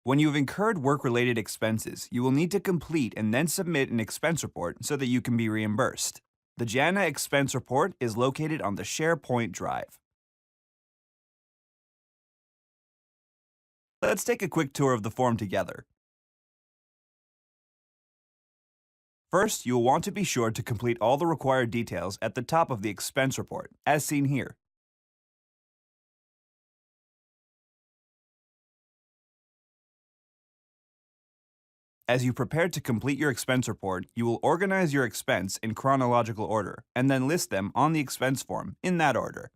When you have incurred work-related expenses, you will need to complete and then submit an expense report so that you can be reimbursed. The JANA expense report is located on the SharePoint drive. Let's take a quick tour of the form together. First, you will want to be sure to complete all the required details at the top of the expense report, as seen here. As you prepare to complete your expense report, you will organize your expense in chronological order and then list them on the expense form in that order.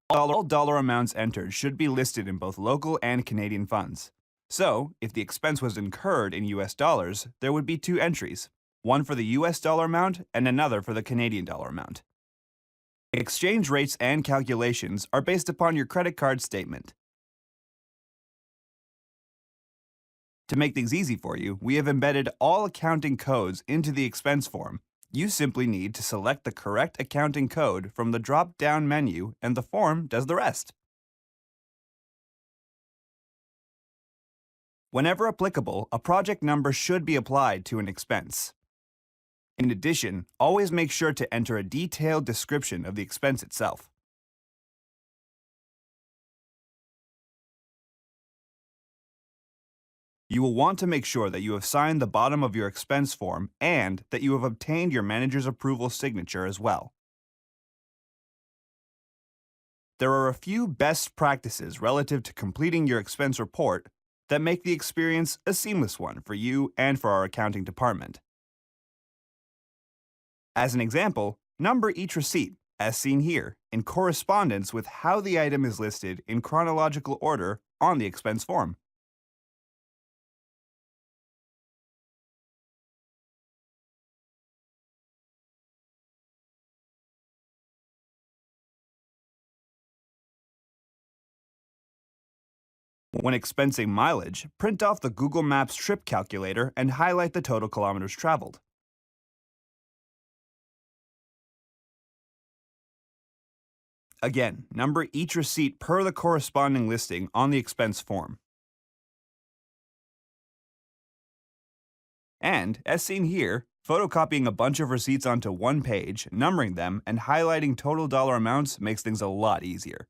All dollar amounts entered should be listed in both local and Canadian funds. So, if the expense was incurred in US dollars, there would be two entries, one for the US dollar amount and another for the Canadian dollar amount. Exchange rates and calculations are based upon your credit card statement. To make things easy for you, we have embedded all accounting codes into the expense form. You simply need to select the correct accounting code from the drop-down menu and the form does the rest. Whenever applicable, a project number should be applied to an expense. In addition, always make sure to enter a detailed description of the expense itself. You will want to make sure that you have signed the bottom of your expense form and that you have obtained your manager's approval signature as well. There are a few best practices relative to completing your expense report that make the experience a seamless one for you and for our accounting department. As an example, number each receipt, as seen here, in correspondence with how the item is listed in chronological order on the expense form. When expensing mileage, print off the Google Maps trip calculator and highlight the total kilometers traveled. Again, number each receipt per the corresponding listing on the expense form. And, as seen here, photocopying a bunch of receipts onto one page, numbering them, and highlighting total dollar amounts makes things a lot easier.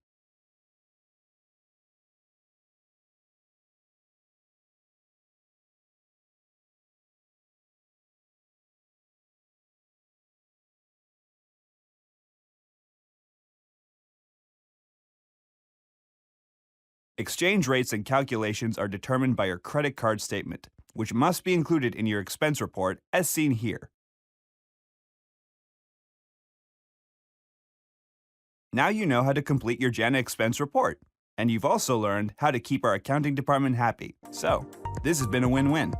Exchange rates and calculations are determined by your credit card statement, which must be included in your expense report as seen here. Now you know how to complete your JANA expense report, and you've also learned how to keep our accounting department happy. So, this has been a win-win.